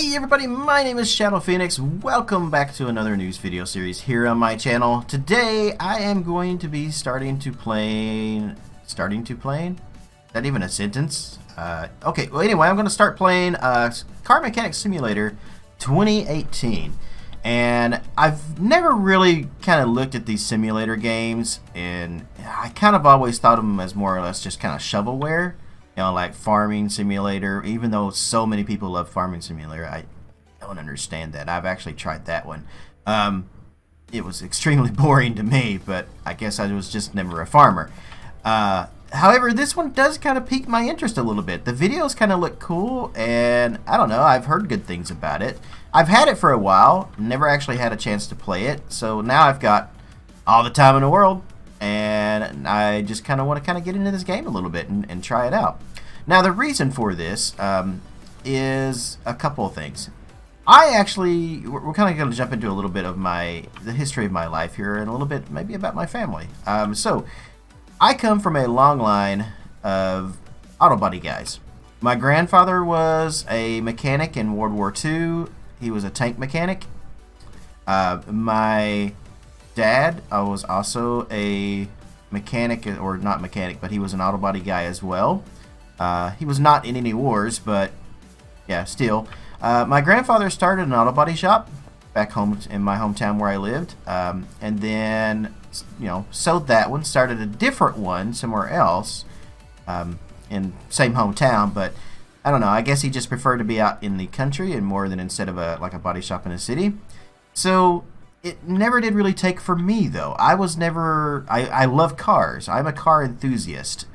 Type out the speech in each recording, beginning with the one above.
Hey everybody, my name is Shadow Phoenix. Welcome back to another news video series here on my channel. Today I am going to be starting to play... Is that even a sentence? Okay, well anyway, I'm going to start playing Car Mechanic Simulator 2018. And I've never really kind of looked at these simulator games, and I kind of always thought of them as more or less just kind of shovelware. You know, like Farming Simulator. Even though so many people love Farming Simulator, I don't understand that. I've actually tried that one. It was extremely boring to me, but I guess I was just never a farmer. However, this one does kind of pique my interest a little bit. The videos kind of look cool, and I don't know, I've heard good things about it. I've had it for a while, never actually had a chance to play it, so now I've got all the time in the world, and I just kind of want to get into this game a little bit and try it out. Now, the reason for this is a couple of things. We're kind of going to jump into a little bit of the history of my life here, and a little bit maybe about my family. So, I come from a long line of auto body guys. My grandfather was a mechanic in World War II. He was a tank mechanic. My dad was also a mechanic, or not mechanic, but he was an auto body guy as well. He was not in any wars, but yeah, still. My grandfather started an auto body shop back home in my hometown where I lived, and then, you know, sold that one, started a different one somewhere else, in same hometown, but I don't know, I guess he just preferred to be out in the country and more than instead of like a body shop in a city. So it never did really take for me, though. I love cars. I'm a car enthusiast.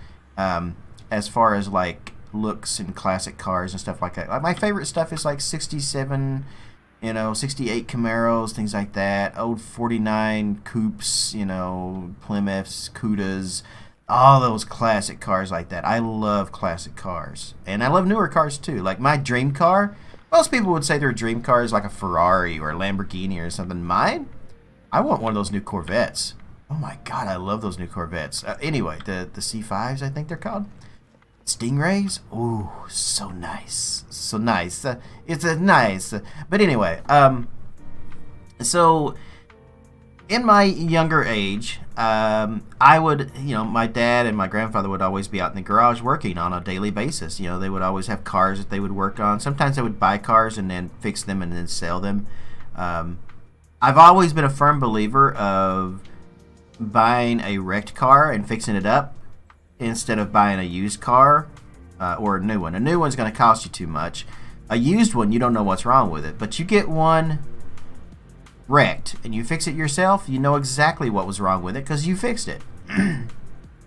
As far as like looks and classic cars and stuff like that. Like, my favorite stuff is like 67, 68 Camaros, things like that. Old 49 Coupes, Plymouths, Cudas, all those classic cars like that. I love classic cars. And I love newer cars too. Like my dream car, most people would say their dream car is like a Ferrari or a Lamborghini or something. Mine, I want one of those new Corvettes. Oh my god, I love those new Corvettes. Anyway, the C5s, I think they're called. Stingrays? Ooh, so nice. So nice. It's a nice. But anyway, so in my younger age, I would, my dad and my grandfather would always be out in the garage working on a daily basis. They would always have cars that they would work on. Sometimes they would buy cars and then fix them and then sell them. I've always been a firm believer of buying a wrecked car and fixing it up instead of buying a used car or a new one. A new one's going to cost you too much. A used one, you don't know what's wrong with it. But you get one wrecked and you fix it yourself, you know exactly what was wrong with it because you fixed it. And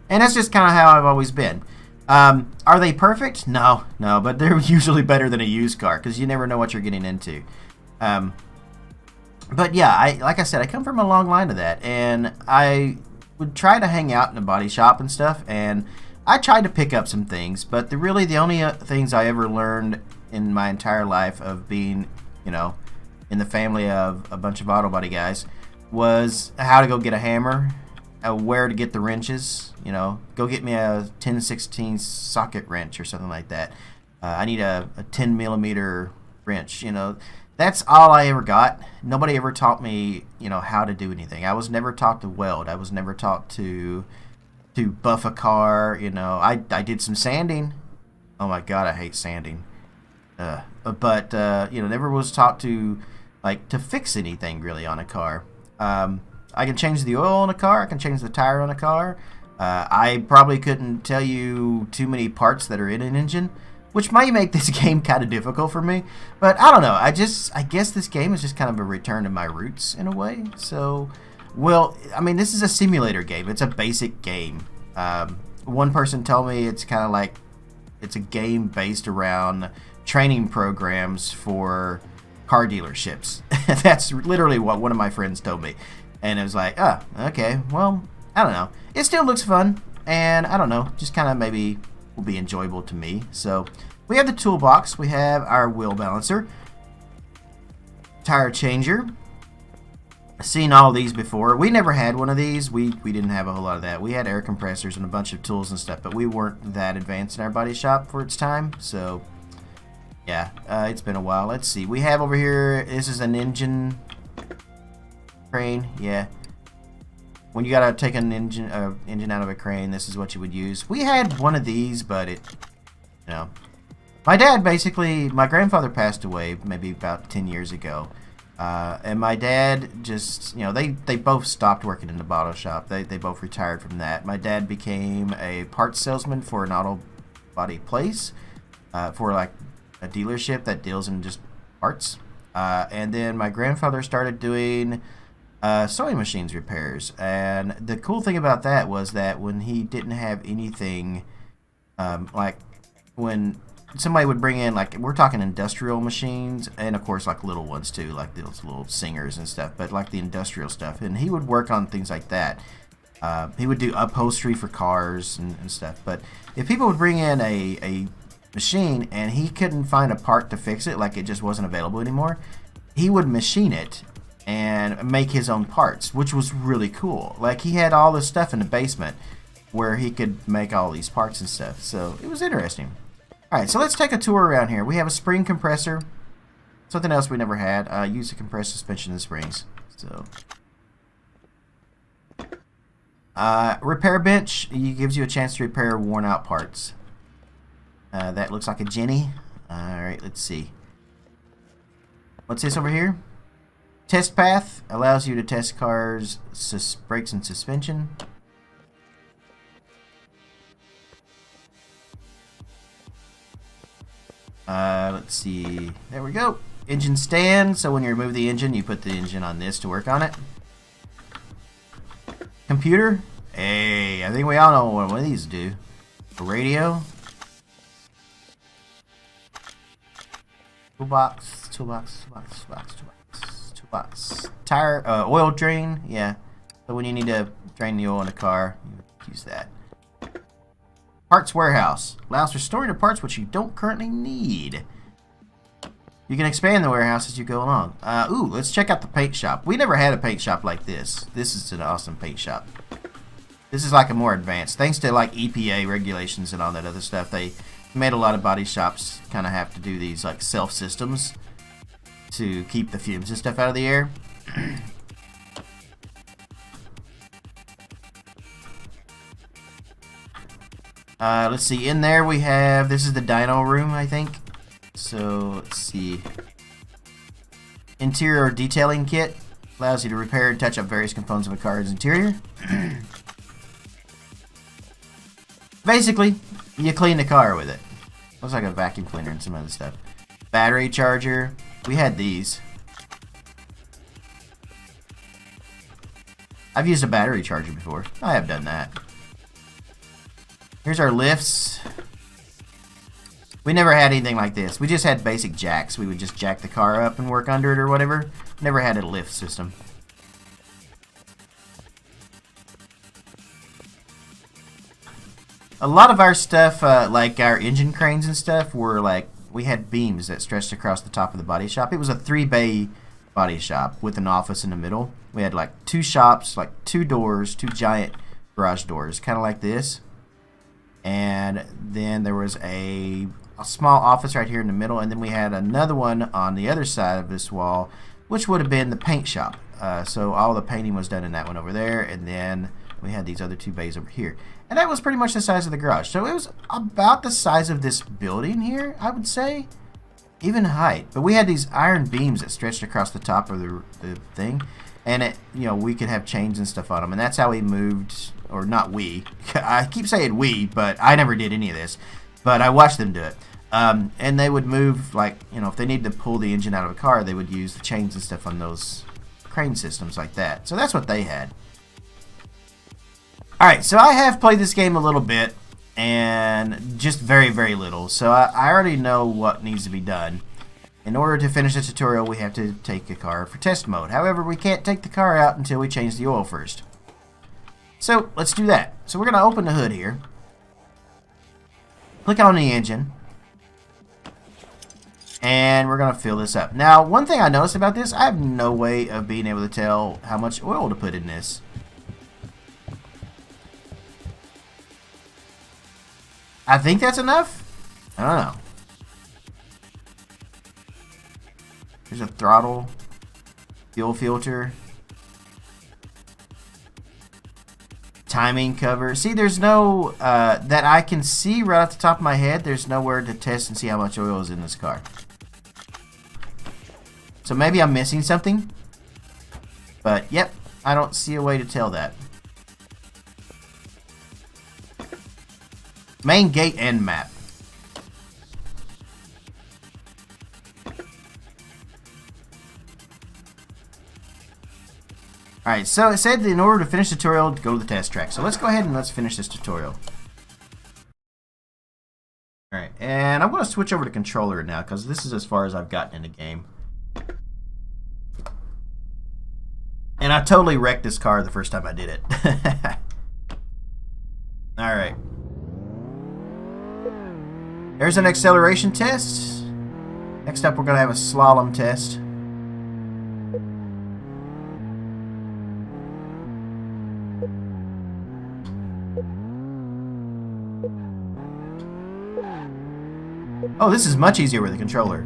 that's just kind of how I've always been. Are they perfect? No, but they're usually better than a used car because you never know what you're getting into. But yeah, like I said, I come from a long line of that, and I would try to hang out in a body shop and stuff, and I tried to pick up some things, but really the only things I ever learned in my entire life of being, in the family of a bunch of auto body guys was how to go get a hammer, where to get the wrenches, go get me a 10/16 socket wrench or something like that. I need a 10 millimeter wrench, That's all I ever got. Nobody ever taught me, how to do anything. I was never taught to weld. I was never taught to buff a car. I did some sanding. Oh my god, I hate sanding. But never was taught to fix anything really on a car. I can change the oil on a car. I can change the tire on a car. I probably couldn't tell you too many parts that are in an engine, which might make this game kind of difficult for me. But I don't know. I guess this game is just kind of a return to my roots in a way. So, well, I mean, this is a simulator game. It's a basic game. One person told me it's kind of like it's a game based around training programs for car dealerships. That's literally what one of my friends told me. And it was like, oh, okay, well, I don't know. It still looks fun. And I don't know, just kind of maybe will be enjoyable to me. So we have the toolbox, we have our wheel balancer, tire changer. Seen all these before. We never had one of these. We didn't have a whole lot of that. We had air compressors and a bunch of tools and stuff, but we weren't that advanced in our body shop for its time. So Yeah, it's been a while. Let's see. We have over here, this is an engine crane. Yeah. When you gotta take an engine out of a crane, this is what you would use. We had one of these, but it, you know. My dad basically, my grandfather passed away maybe about 10 years ago. And my dad just, you know, they both stopped working in the bottle shop. They both retired from that. My dad became a parts salesman for an auto body place, for like a dealership that deals in just parts. And then my grandfather started doing sewing machines repairs. And the cool thing about that was that when he didn't have anything, like when somebody would bring in, like, we're talking industrial machines, and of course like little ones too, like those little singers and stuff, but like the industrial stuff, and he would work on things like that. He would do upholstery for cars and stuff. But if people would bring in a machine and he couldn't find a part to fix it, like it just wasn't available anymore, he would machine it and make his own parts, which was really cool. Like, he had all this stuff in the basement where he could make all these parts and stuff, so it was interesting. Alright, so let's take a tour around here. We have a spring compressor, something else we never had. Use to compress suspension and springs. So, repair bench, it gives you a chance to repair worn out parts. That looks like a Jenny. Alright, let's see. What's this over here? Test path allows you to test cars' brakes and suspension. Let's see. There we go. Engine stand. So when you remove the engine, you put the engine on this to work on it. Computer. Hey, I think we all know what one of these do. A radio. Toolbox. Tire, oil drain. Yeah. So when you need to drain the oil in a car, you use that. Parts warehouse allows for storing the parts which you don't currently need. You can expand the warehouse as you go along. Ooh, let's check out the paint shop. We never had a paint shop like this. This is an awesome paint shop. This is like a more advanced. Thanks to like EPA regulations and all that other stuff, they made a lot of body shops kind of have to do these like self systems to keep the fumes and stuff out of the air. Let's see, in there we have, this is the dyno room, I think. So, let's see. Interior detailing kit allows you to repair and touch up various components of a car's interior. Basically, you clean the car with it. Looks like a vacuum cleaner and some other stuff. Battery charger. We had these. I've used a battery charger before. I have done that. Here's our lifts. We never had anything like this. We just had basic jacks. We would just jack the car up and work under it or whatever. Never had a lift system. A lot of our stuff, like our engine cranes and stuff, were like, we had beams that stretched across the top of the body shop. It was a 3-bay body shop with an office in the middle. We had like 2 shops, like 2 doors, 2 giant garage doors, kind of like this. And then there was a small office right here in the middle, and then we had another one on the other side of this wall, which would have been the paint shop. So all the painting was done in that one over there, and then we had these other 2 bays over here. And that was pretty much the size of the garage. So it was about the size of this building here, I would say. Even height. But we had these iron beams that stretched across the top of the thing. And it, you know, we could have chains and stuff on them. And that's how we moved, or not we. I keep saying we, but I never did any of this. But I watched them do it. And they would move, like, you know, if they needed to pull the engine out of a car, they would use the chains and stuff on those crane systems like that. So that's what they had. Alright, so I have played this game a little bit, and just very, very little. So I already know what needs to be done. In order to finish the tutorial, we have to take a car for test mode. However, we can't take the car out until we change the oil first. So, let's do that. So we're going to open the hood here. Click on the engine. And we're going to fill this up. Now, one thing I noticed about this, I have no way of being able to tell how much oil to put in this. I think that's enough. I don't know. There's a throttle, fuel filter, timing cover. See, there's no, that I can see right off the top of my head, there's nowhere to test and see how much oil is in this car. So maybe I'm missing something. But, yep, I don't see a way to tell that. Main gate and map. Alright, so it said that in order to finish the tutorial, to go to the test track. So let's go ahead and let's finish this tutorial. Alright, and I'm going to switch over to controller now, because this is as far as I've gotten in the game. And I totally wrecked this car the first time I did it. Alright. There's an acceleration test. Next up, we're going to have a slalom test. Oh, this is much easier with a controller.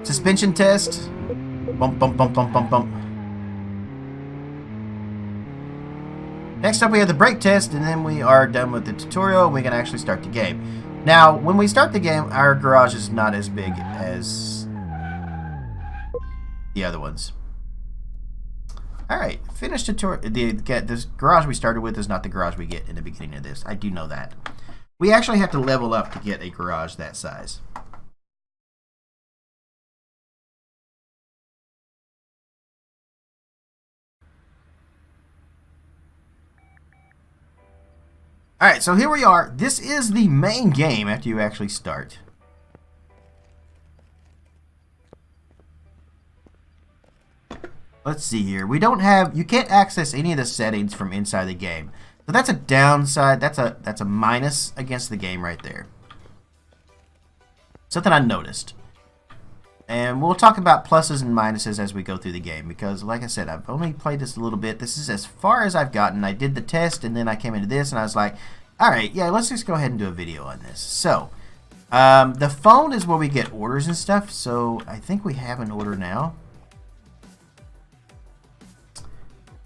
Suspension test. Bump, bump, bump, bump, bump, bump. Next up we have the brake test, and then we are done with the tutorial and we can actually start the game. Now, when we start the game, our garage is not as big as the other ones. Alright, finished tutorial. This garage we started with is not the garage we get in the beginning of this. I do know that. We actually have to level up to get a garage that size. Alright, so here we are. This is the main game after you actually start. Let's see here. We don't have, you can't access any of the settings from inside the game. So that's a downside. That's a minus against the game right there. Something I noticed. And we'll talk about pluses and minuses as we go through the game, because like I said, I've only played this a little bit. This is as far as I've gotten. I did the test and then I came into this and I was like, alright, yeah, let's just go ahead and do a video on this. So, the phone is where we get orders and stuff, so I think we have an order now.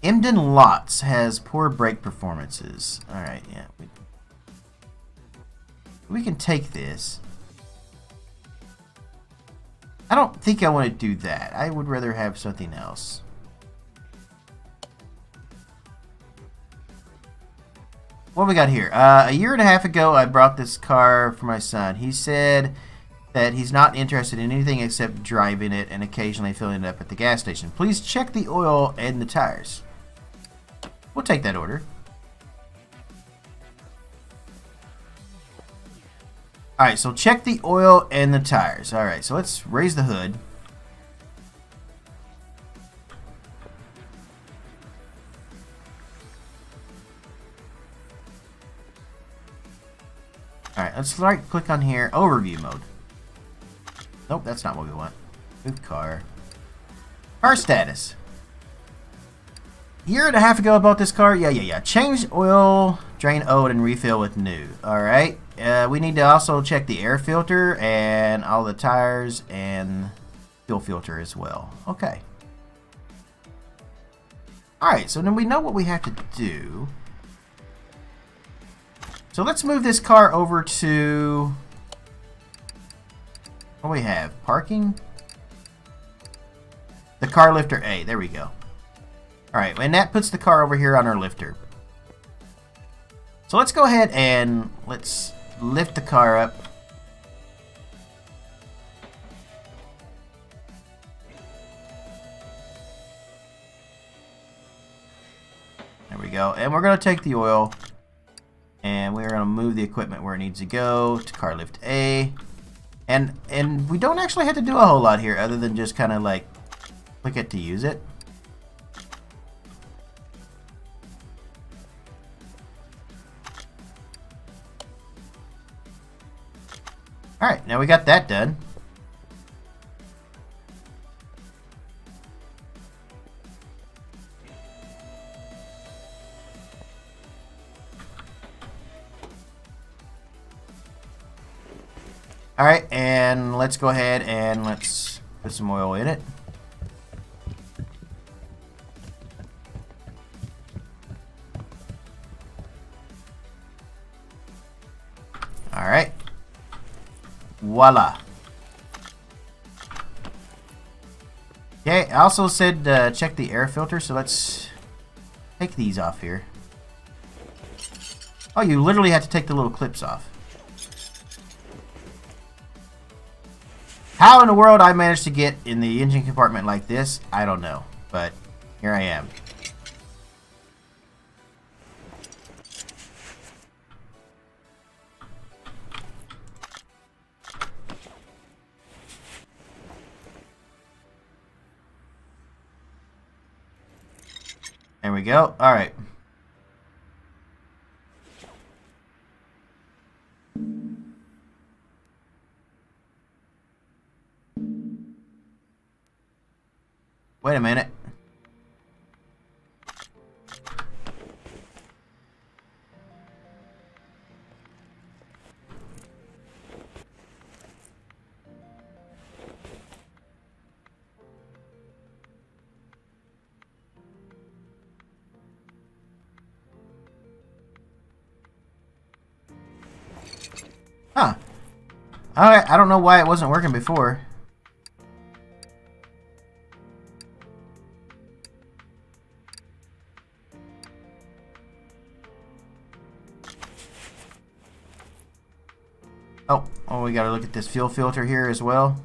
Emden Lots has poor brake performances. Alright, yeah. We can take this. I don't think I want to do that. I would rather have something else. What do we got here? A year and a half ago, I brought this car for my son. He said that he's not interested in anything except driving it and occasionally filling it up at the gas station. Please check the oil and the tires. We'll take that order. Alright, so check the oil and the tires. Alright, so let's raise the hood. Alright, let's right click on here. Overview mode. Nope, that's not what we want. Good car. Car status. A year and a half ago I bought this car. Yeah. Change oil, drain old, and refill with new. Alright. We need to also check the air filter and all the tires and fuel filter as well. Okay. Alright, so then we know what we have to do. So let's move this car over to... What do we have? Parking? The car lifter A. There we go. Alright, and that puts the car over here on our lifter. So let's go ahead and let's lift the car up. There we go. And we're going to take the oil and we're going to move the equipment where it needs to go to car lift A. And we don't actually have to do a whole lot here other than just kind of like click it to use it. Alright, now we got that done. Alright, and let's go ahead and let's put some oil in it. Alright. Voila. Okay, I also said check the air filter, so let's take these off here. Oh, you literally have to take the little clips off. How in the world I managed to get in the engine compartment like this, I don't know. But here I am. There we go. Alright. Wait a minute. Huh. Alright, I don't know why it wasn't working before. Oh, we gotta look at this fuel filter here as well.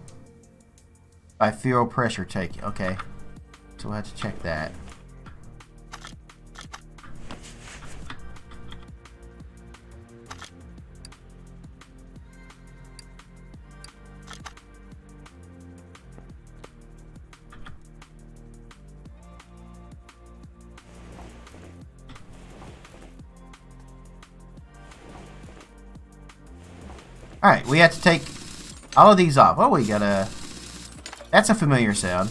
By fuel pressure take. Okay. So we'll have to check that. Alright, we have to take all of these off. Oh, we got a... That's a familiar sound.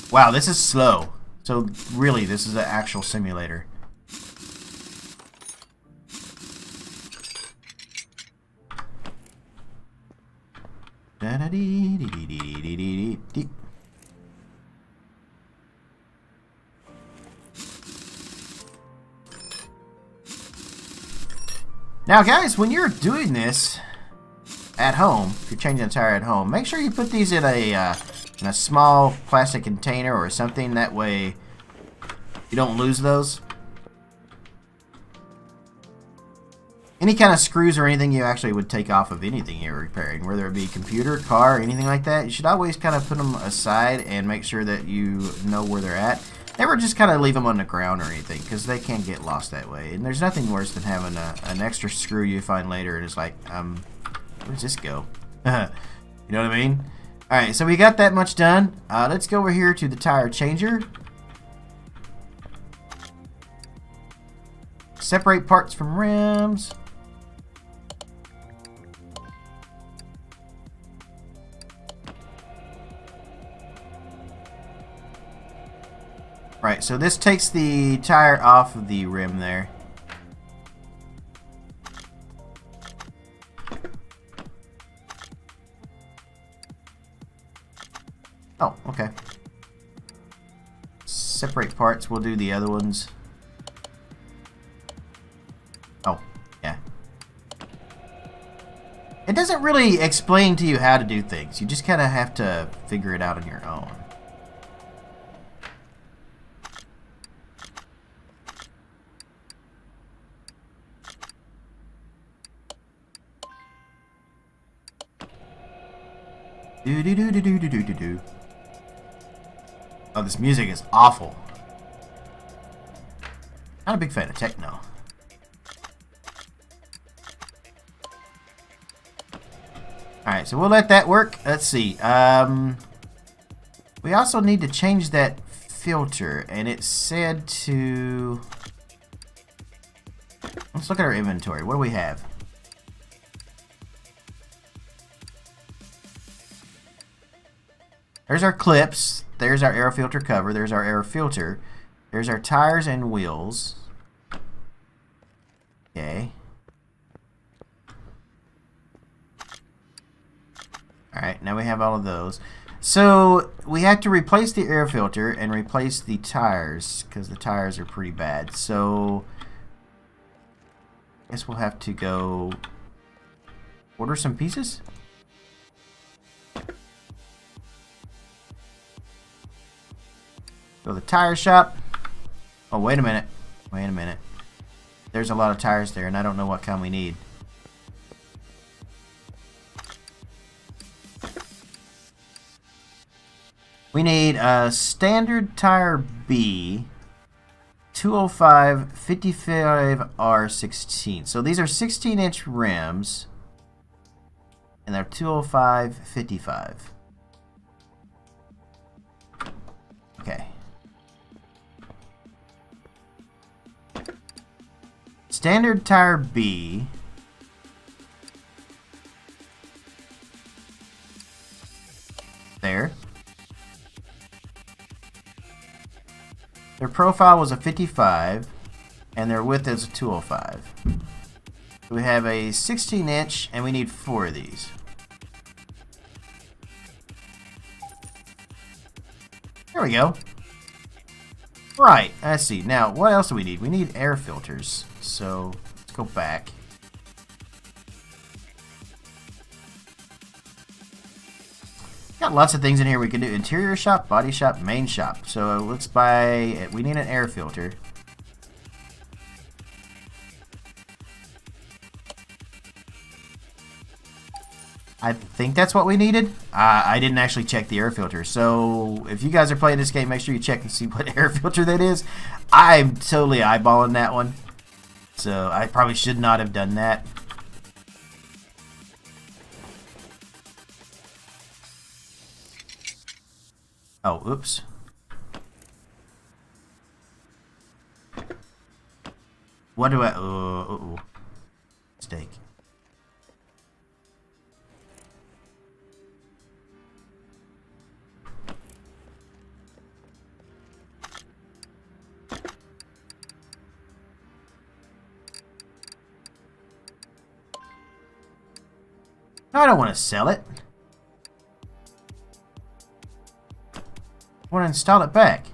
Wow, this is slow. So really, this is an actual simulator. Now guys, when you're doing this at home, if you're changing the tire at home, make sure you put these in a small plastic container or something, that way you don't lose those. Any kind of screws or anything you actually would take off of anything you're repairing, whether it be computer, car, or anything like that, you should always kind of put them aside and make sure that you know where they're at. Never just kind of leave them on the ground or anything, because they can get lost that way. And there's nothing worse than having an extra screw you find later and it's like, where does this go? You know what I mean? Alright, so we got that much done. Let's go over here to the tire changer. Separate parts from rims. Right, so this takes the tire off of the rim there. Oh, okay. Separate parts, we'll do the other ones. Oh, yeah. It doesn't really explain to you how to do things. You just kind of have to figure it out on your own. Do do do do do do do do. Oh, this music is awful. Not a big fan of techno. Alright, so we'll let that work. Let's see. We also need to change that filter, and it said to Let's look at our inventory. What do we have? There's our clips. There's our air filter cover. There's our air filter. There's our tires and wheels. Okay. Alright, now we have all of those. So, we have to replace the air filter and replace the tires, because the tires are pretty bad. So, I guess we'll have to go order some pieces? Go to the tire shop. Oh, wait a minute. Wait a minute. There's a lot of tires there, and I don't know what kind we need. We need a standard tire B, 205 55R16. So these are 16-inch rims, and they're 205 55. Okay. Standard tire B. There. Their profile was a 55, and their width is a 205. We have a 16-inch, and we need 4 of these. There we go. Right, let's see. Now, what else do we need? We need air filters. So, let's go back. Got lots of things in here we can do. Interior shop, body shop, main shop. So let's buy, we need an air filter. I think that's what we needed. I didn't actually check the air filter. So if you guys are playing this game, make sure you check and see what air filter that is. I'm totally eyeballing that one. So I probably should not have done that. Oh, oops. What do I... Mistake. No, I don't want to sell it. I want to install it back.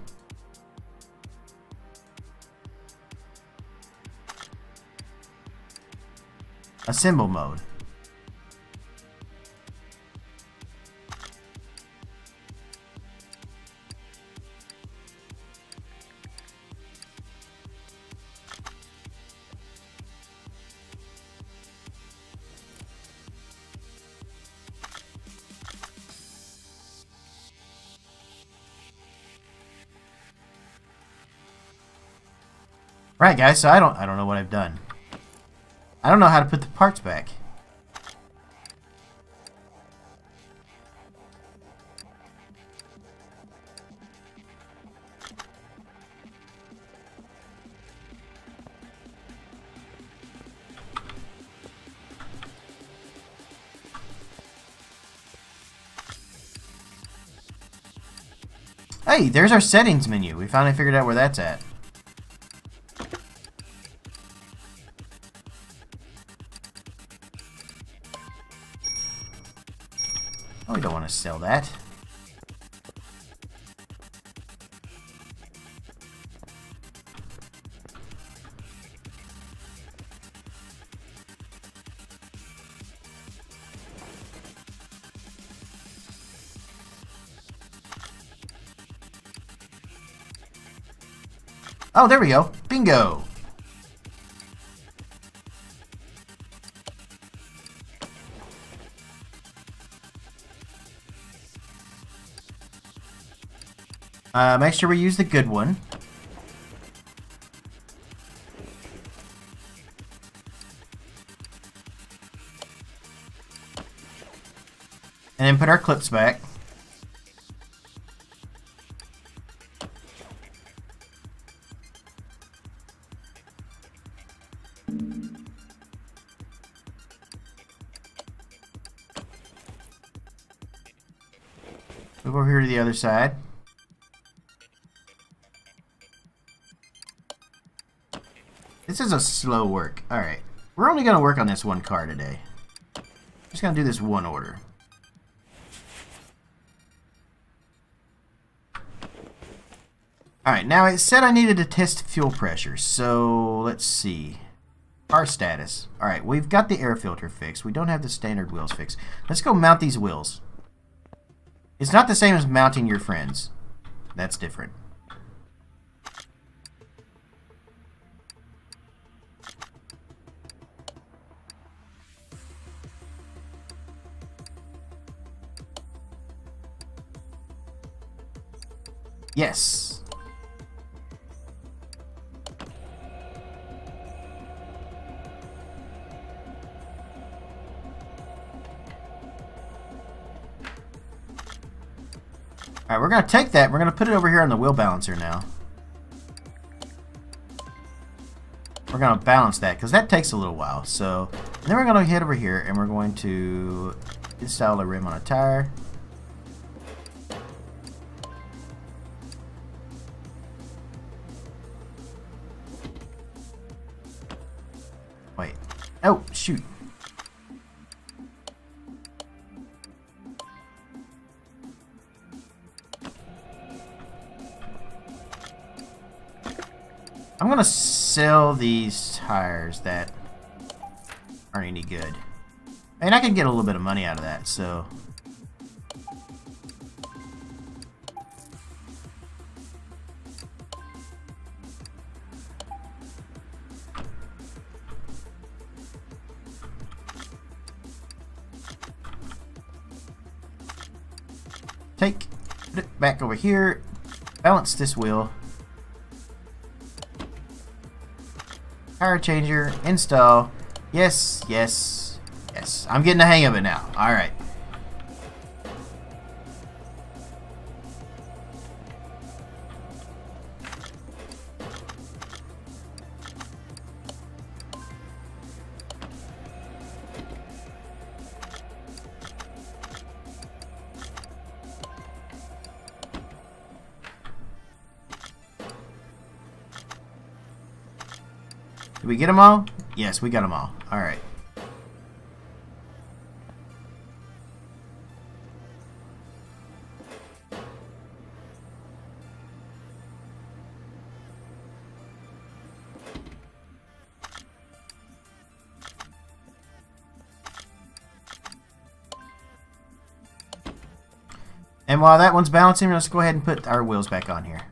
Assemble mode. Right, guys, so I don't know what I've done. I don't know how to put the parts back. Hey, there's our settings menu. We finally figured out where that's at. Oh, we don't want to sell that. Oh, there we go. Bingo. Make sure we use the good one. And then put our clips back. Move over here to the other side. This is a slow work. Alright. We're only going to work on this one car today. Just going to do this one order. Alright, now it said I needed to test fuel pressure. So, let's see. Car status. Alright, we've got the air filter fixed. We don't have the standard wheels fixed. Let's go mount these wheels. It's not the same as mounting your friends. That's different. Yes. Alright, we're going to take that. We're going to put it over here on the wheel balancer now. We're going to balance that because that takes a little while. So, then we're going to head over here and we're going to install a rim on a tire. Wait. Oh, shoot. I'm gonna sell these tires that aren't any good. And I can get a little bit of money out of that, so. Put it back over here, balance this wheel. Tire changer, install. Yes, yes, yes. I'm getting the hang of it now. Alright. Did we get them all? Yes, we got them all. Alright. And while that one's balancing, let's go ahead and put our wheels back on here.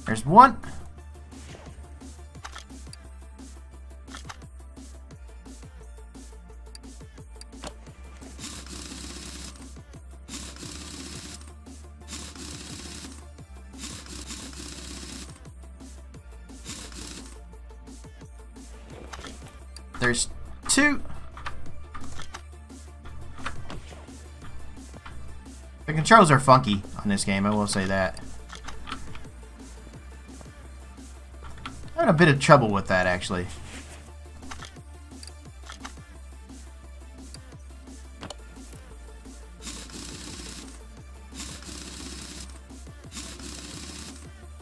There's one. There's two. The controls are funky on this game, I will say that. I'm having a bit of trouble with that, actually.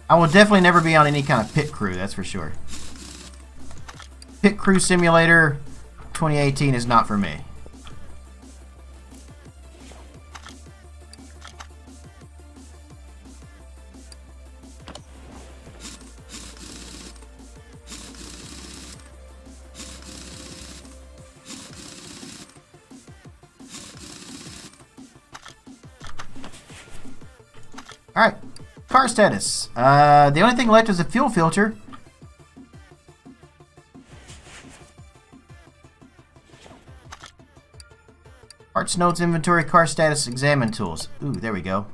I will definitely never be on any kind of pit crew, that's for sure. Pit Crew Simulator 2018 is not for me. Alright, car status. The only thing left is a fuel filter. Parts, notes, inventory, car status, examine tools. Ooh, there we go.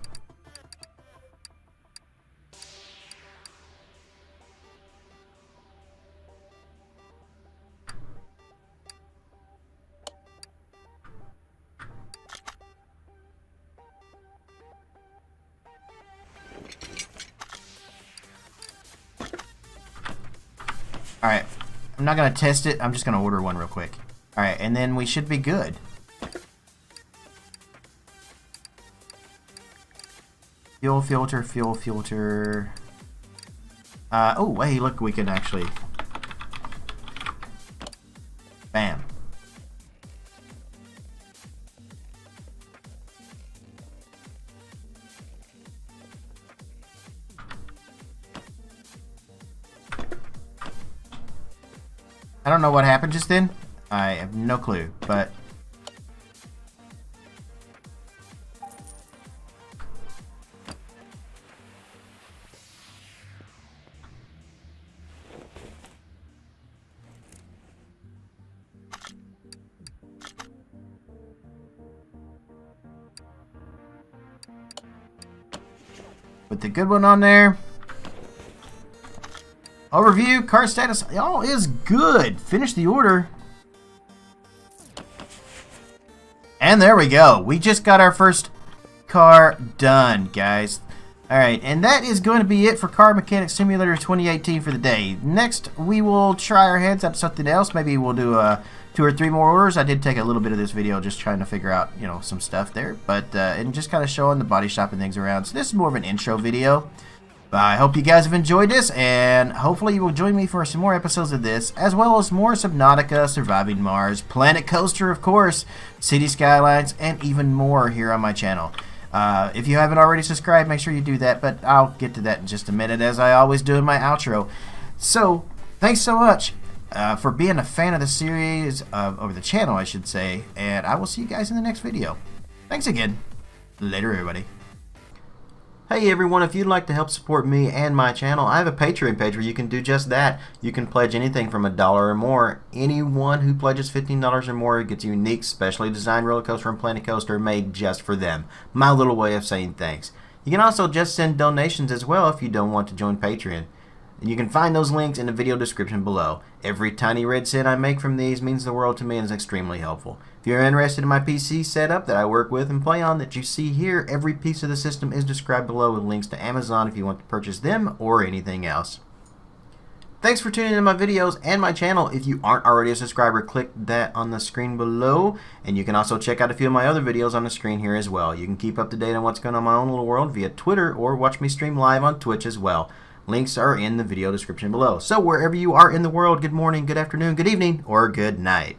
Alright, I'm not going to test it. I'm just going to order one real quick. Alright, and then we should be good. Fuel filter, fuel filter. Oh, hey, look, we can actually... Bam. I don't know what happened just then. I have no clue, but... Put the good one on there. Overview, car status, all is good. Finish the order. And there we go. We just got our first car done, guys. Alright, and that is going to be it for Car Mechanic Simulator 2018 for the day. Next, we will try our hands at something else. Maybe we'll do 2 or 3 more orders. I did take a little bit of this video just trying to figure out, you know, some stuff there. But, and just kind of showing the body shop and things around. So this is more of an intro video. I hope you guys have enjoyed this, and hopefully you will join me for some more episodes of this, as well as more Subnautica, Surviving Mars, Planet Coaster, of course, City Skylines, and even more here on my channel. If you haven't already subscribed, make sure you do that, but I'll get to that in just a minute, as I always do in my outro. So, thanks so much for being a fan of the series, or the channel, I should say, and I will see you guys in the next video. Thanks again. Later, everybody. Hey everyone, if you'd like to help support me and my channel, I have a Patreon page where you can do just that. You can pledge anything from $1 or more. Anyone who pledges $15 or more gets a unique, specially designed roller coaster and Planet Coaster made just for them. My little way of saying thanks. You can also just send donations as well if you don't want to join Patreon. And you can find those links in the video description below. Every tiny red cent I make from these means the world to me and is extremely helpful. If you're interested in my PC setup that I work with and play on that you see here, every piece of the system is described below with links to Amazon if you want to purchase them or anything else. Thanks for tuning in my videos and my channel. If you aren't already a subscriber, click that on the screen below. And you can also check out a few of my other videos on the screen here as well. You can keep up to date on what's going on in my own little world via Twitter or watch me stream live on Twitch as well. Links are in the video description below. So wherever you are in the world, good morning, good afternoon, good evening, or good night.